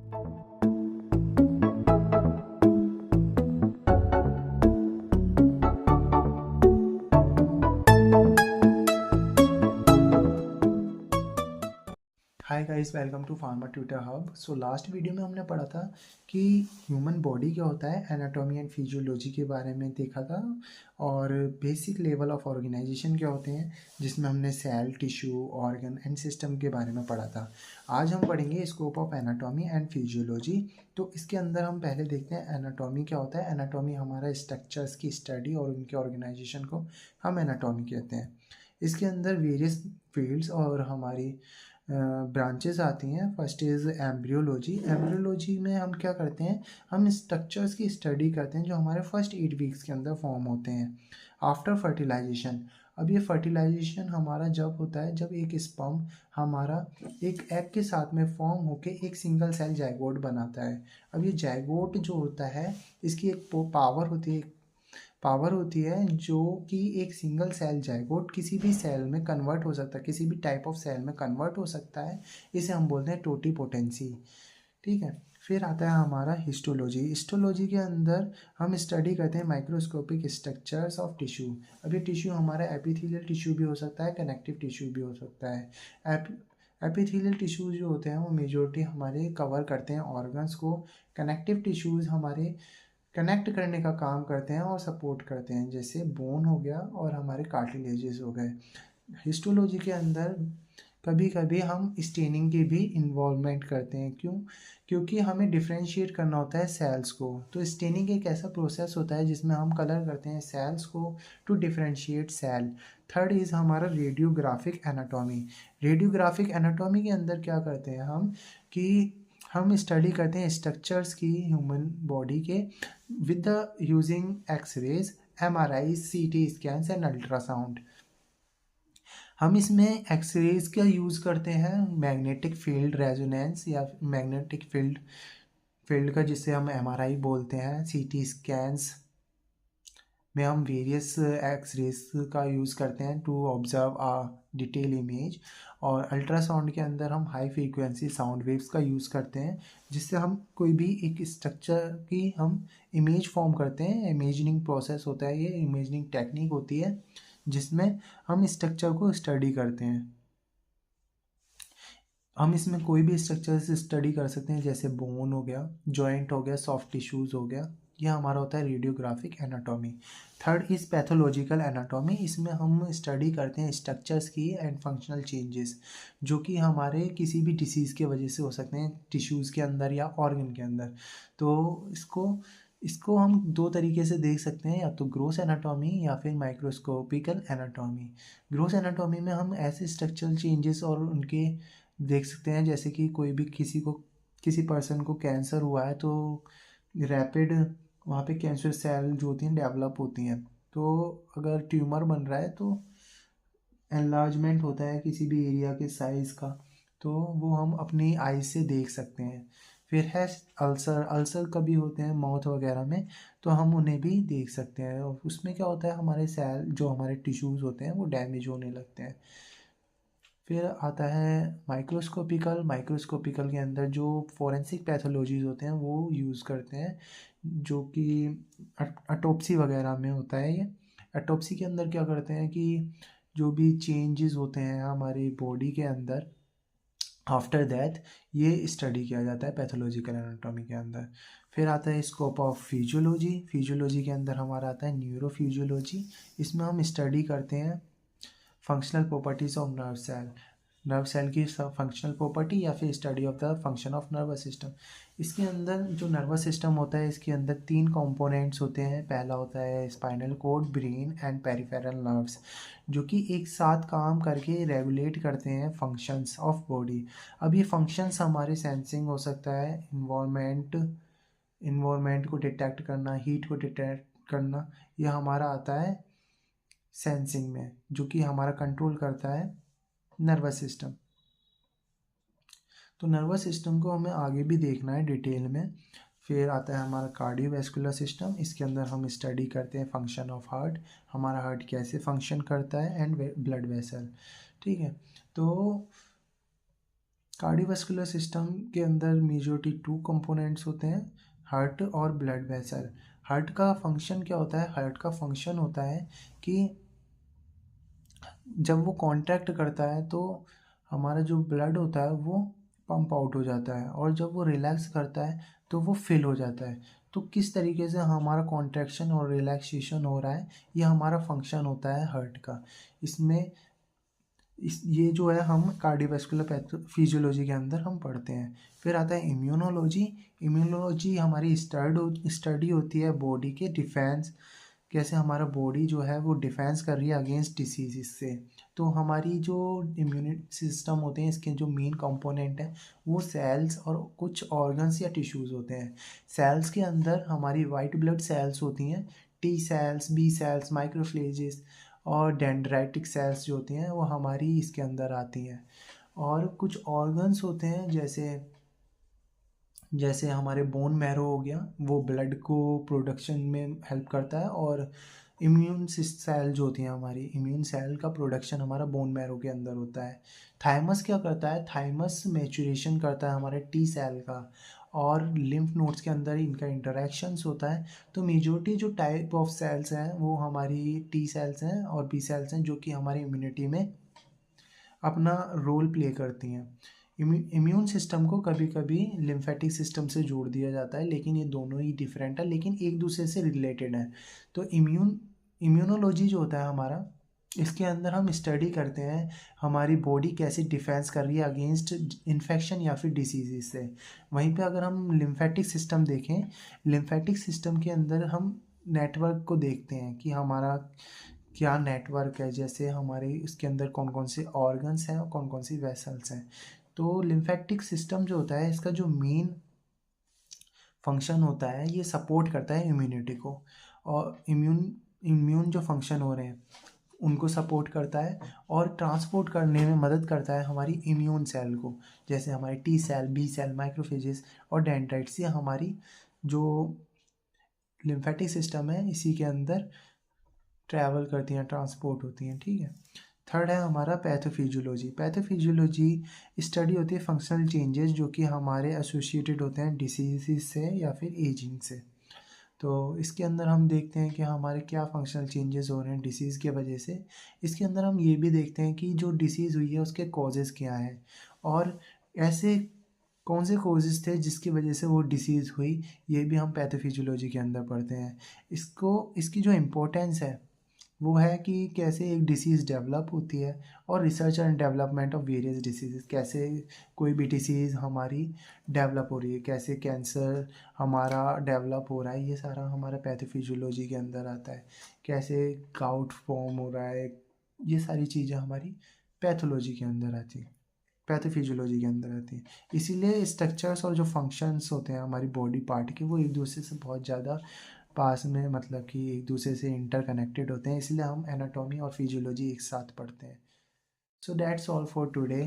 Hi guys, welcome to Pharma Tutor Hub. So last video में हमने पढ़ा था कि ह्यूमन बॉडी क्या होता है, एनाटॉमी एंड फिजियोलॉजी के बारे में देखा था, और बेसिक लेवल ऑफ ऑर्गेनाइजेशन क्या होते हैं, जिसमें हमने cell, tissue, organ and system के बारे में पढ़ा था। आज हम पढ़ेंगे scope of anatomy and physiology. तो इसके अंदर हम पहले देखते हैं एनाटॉमी क्या होता है। एनाटॉमी हमारा स्ट्रक्चर्स की स्टडी और उनके ऑर्गेनाइजेशन को हम एनाटॉमी कहते हैं। इसके अंदर वेरियस फील्ड्स और हमारी ब्रांचेस आती हैं। First is embryology. एम्ब्रियोलॉजी में हम क्या करते हैं, हम स्ट्रक्चर्स की स्टडी करते हैं जो हमारे फर्स्ट 8 वीक्स के अंदर फॉर्म होते हैं आफ्टर फर्टिलाइजेशन। अब ये फर्टिलाइजेशन हमारा जब होता है जब एक स्पर्म हमारा एक एग के साथ में फॉर्म होके एक सिंगल सेल जाइगोट बनाता है। अब ये जाइगोट जो होता है, इसकी एक पावर होती है जो कि एक सिंगल सेल जाइगोट किसी भी सेल में कन्वर्ट हो सकता है, किसी भी टाइप ऑफ सेल में कन्वर्ट हो सकता है। इसे हम बोलते हैं टोटीपोटेंसी। ठीक है। फिर आता है हमारा हिस्टोलॉजी। हिस्टोलॉजी के अंदर हम स्टडी करते हैं माइक्रोस्कोपिक स्ट्रक्चर्स ऑफ टिश्यू। अब ये टिश्यू हमारा एपिथेलियल टिश्यू भी हो सकता है, कनेक्टिव टिश्यू भी हो सकता है। एपिथेलियल टिश्यूज जो होते हैं वो मेजोरिटी हमारे कवर करते हैं ऑर्गन्स को। कनेक्टिव टिश्यूज हमारे कनेक्ट करने का काम करते हैं और सपोर्ट करते हैं, जैसे बोन हो गया और हमारे कार्टिलेजेस हो गए। हिस्टोलॉजी के अंदर कभी कभी हम स्टेनिंग की भी इन्वॉल्वमेंट करते हैं। क्यों? क्योंकि हमें डिफ्रेंशिएट करना होता है सेल्स को। तो स्टेनिंग एक ऐसा प्रोसेस होता है जिसमें हम कलर करते हैं सेल्स को to differentiate cell. Third is हमारा रेडियोग्राफिक एनाटॉमी। रेडियोग्राफिक एनाटॉमी के अंदर क्या करते हैं कि हम स्टडी करते हैं स्ट्रक्चर्स की ह्यूमन बॉडी के with the using x-rays, MRI, CT scans and ultrasound. हम इसमें एक्सरेज का यूज़ करते हैं, मैग्नेटिक फील्ड रेजोनेंस या मैग्नेटिक फील्ड का, जिसे हम एमआरआई बोलते हैं। सीटी स्कैन्स में हम वेरियस एक्सरेज का यूज़ करते हैं to observe a detail image. और अल्ट्रासाउंड के अंदर हम हाई फ्रीक्वेंसी साउंड वेव्स का यूज़ करते हैं, जिससे हम कोई भी एक स्ट्रक्चर की हम इमेज फॉर्म करते हैं। इमेजिनिंग प्रोसेस होता है, ये इमेजिनिंग टेक्निक होती है जिसमें हम स्ट्रक्चर को स्टडी करते हैं। हम इसमें कोई भी स्ट्रक्चर से स्टडी कर सकते हैं, जैसे बोन हो गया, जॉइंट हो गया, सॉफ्ट टिश्यूज़ हो गया। यह हमारा होता है radiographic anatomy. Third is pathological anatomy. इसमें हम स्टडी करते हैं स्ट्रक्चर्स की एंड फंक्शनल चेंजेस जो कि हमारे किसी भी डिसीज़ के वजह से हो सकते हैं टिश्यूज़ के अंदर या ऑर्गन के अंदर। तो इसको हम दो तरीके से देख सकते हैं, या तो ग्रोस एनाटॉमी या फिर माइक्रोस्कोपिकल एनाटॉमी। ग्रोस एनाटॉमी में हम ऐसे स्ट्रक्चरल चेंजेस और उनके देख सकते हैं, जैसे कि कोई भी किसी पर्सन को कैंसर हुआ है तो रैपिड वहाँ पे कैंसर सेल जो होती हैं डेवलप होती हैं। तो अगर ट्यूमर बन रहा है तो एनलार्जमेंट होता है किसी भी एरिया के साइज़ का, तो वो हम अपनी आईज से देख सकते हैं। फिर है अल्सर कभी होते हैं माउथ वगैरह में, तो हम उन्हें भी देख सकते हैं। और उसमें क्या होता है, हमारे सेल जो हमारे टिश्यूज़ होते हैं वो डैमेज होने लगते हैं। फिर आता है माइक्रोस्कोपिकल के अंदर जो फोरेंसिक पैथोलॉजीज होते हैं वो यूज़ करते हैं, जो कि ऑटोप्सी वगैरह में होता है। ये ऑटोप्सी के अंदर क्या करते हैं कि जो भी चेंजेस होते हैं हमारी बॉडी के अंदर आफ्टर डेथ, ये स्टडी किया जाता है पैथोलॉजिकल एनाटॉमी के अंदर। फिर आता है स्कोप ऑफ फिजियोलॉजी। फिजियोलॉजी के अंदर हमारा आता है न्यूरोफिजियोलॉजी। इसमें हम स्टडी करते हैं functional properties of nerve cell की फंक्शनल प्रॉपर्टी या फिर study of the function of nervous system. इसके अंदर जो नर्वस सिस्टम होता है, इसके अंदर 3 कंपोनेंट्स होते हैं। पहला होता है spinal cord, brain and peripheral nerves, जो कि एक साथ काम करके रेगुलेट करते हैं फंक्शंस ऑफ बॉडी। अब ये फंक्शंस हमारे सेंसिंग हो सकता है, इन्वायरमेंट को डिटेक्ट करना, हीट को डिटेक्ट करना, यह हमारा आता है सेंसिंग में, जो कि हमारा कंट्रोल करता है नर्वस सिस्टम। तो नर्वस सिस्टम को हमें आगे भी देखना है डिटेल में। फिर आता है हमारा कार्डियोवैस्कुलर सिस्टम। इसके अंदर हम स्टडी करते हैं फंक्शन ऑफ हार्ट, हमारा हार्ट कैसे फंक्शन करता है, एंड ब्लड वेसल। ठीक है। तो कार्डियोवास्कुलर सिस्टम के अंदर मेजोरिटी 2 कंपोनेंट्स होते हैं, हार्ट और ब्लड वेसल। हार्ट का फंक्शन क्या होता है? हार्ट का फंक्शन होता है कि जब वो कॉन्ट्रैक्ट करता है तो हमारा जो ब्लड होता है वो पंप आउट हो जाता है, और जब वो रिलैक्स करता है तो वो फिल हो जाता है। तो किस तरीके से हमारा कॉन्ट्रैक्शन और रिलैक्सेशन हो रहा है, ये हमारा फंक्शन होता है हार्ट का। इसमें ये जो है हम कार्डियोवास्कुलर फिजियोलॉजी के अंदर हम पढ़ते हैं। फिर आता है इम्यूनोलॉजी। इम्यूनोलॉजी हमारी स्टडी होती है बॉडी के डिफेंस, कैसे हमारा बॉडी जो है वो डिफेंस कर रही है अगेंस्ट डिसीज से। तो हमारी जो इम्यूनिटी सिस्टम होते हैं, इसके जो मेन कंपोनेंट हैं वो सेल्स और कुछ ऑर्गन्स या टिश्यूज़ होते हैं। सेल्स के अंदर हमारी वाइट ब्लड सेल्स होती हैं, टी सेल्स, बी सेल्स, माइक्रोफ्लेजेस और डेंड्राइटिक सेल्स जो होती हैं वो हमारी इसके अंदर आती हैं। और कुछ ऑर्गन्स होते हैं जैसे जैसे हमारे बोन मैरो हो गया, वो ब्लड को प्रोडक्शन में हेल्प करता है। और इम्यून सेल जो होती हैं, हमारी इम्यून सेल का प्रोडक्शन हमारा बोन मैरो के अंदर होता है। थाइमस क्या करता है? थाइमस मैचुरेशन करता है हमारे टी सेल का, और लिम्फ नोड्स के अंदर इनका इंटरेक्शंस होता है। तो मेजोरिटी जो टाइप ऑफ सेल्स हैं वो हमारी टी सेल्स हैं और बी सेल्स हैं, जो कि हमारी इम्यूनिटी में अपना रोल प्ले करती हैं। इम्यून सिस्टम को कभी कभी लिम्फेटिक सिस्टम से जोड़ दिया जाता है, लेकिन ये दोनों ही डिफरेंट है, लेकिन एक दूसरे से रिलेटेड है। तो इम्यूनोलॉजी जो होता है हमारा, इसके अंदर हम स्टडी करते हैं हमारी बॉडी कैसे डिफेंस कर रही है अगेंस्ट इन्फेक्शन या फिर डिसीज़ से। वहीं पे अगर हम लिम्फेटिक सिस्टम देखें, लिम्फेटिक सिस्टम के अंदर हम नेटवर्क को देखते हैं कि हमारा क्या नेटवर्क है, जैसे हमारे इसके अंदर कौन कौन से ऑर्गन्स हैं और कौन कौन सी वेसल्स हैं। तो लिम्फेटिक सिस्टम जो होता है, इसका जो मेन फंक्शन होता है, ये सपोर्ट करता है इम्यूनिटी को। और इम्यून जो फंक्शन हो रहे हैं उनको सपोर्ट करता है, और ट्रांसपोर्ट करने में मदद करता है हमारी इम्यून सेल को, जैसे हमारी T cell, B cell, macrophages और डेंड्राइट्स। ये हमारी जो लिम्फेटिक सिस्टम है इसी के अंदर ट्रैवल करती हैं, ट्रांसपोर्ट होती हैं, ठीक है। थर्ड है हमारा पैथोफिजियोलॉजी। पैथोफिजियोलॉजी स्टडी होती है फंक्शनल चेंजेस जो कि हमारे एसोसिएटेड होते हैं डिसीज से या फिर एजिंग से। तो इसके अंदर हम देखते हैं कि हमारे क्या फंक्शनल चेंजेस हो रहे हैं डिसीज़ की वजह से। इसके अंदर हम ये भी देखते हैं कि जो डिसीज़ हुई है उसके कॉजेज़ क्या हैं, और ऐसे कौन से कॉजेज़ थे जिसकी वजह से वो डिसीज़ हुई, ये भी हम पैथोफिजियोलॉजी के अंदर पढ़ते हैं। इसकी जो इम्पोर्टेंस है वो है कि कैसे एक डिसीज़ डेवलप होती है, और research and development of various disease, कैसे कोई भी डिसीज़ हमारी डेवलप हो रही है, कैसे कैंसर हमारा डेवलप हो रहा है, ये सारा हमारा पैथोफिजियोलॉजी के अंदर आता है। कैसे गाउट फॉर्म हो रहा है, ये सारी चीज़ें हमारी पैथोलॉजी के अंदर आती हैं, पैथोफिजियोलॉजी के अंदर आती हैं। इसीलिए स्ट्रक्चर्स और जो फंक्शंस होते हैं हमारी बॉडी पार्ट के, वो एक दूसरे से बहुत ज़्यादा पास में, मतलब कि एक दूसरे से इंटरकनेक्टेड होते हैं, इसलिए हम एनाटॉमी और फिजियोलॉजी एक साथ पढ़ते हैं। So that's all for today.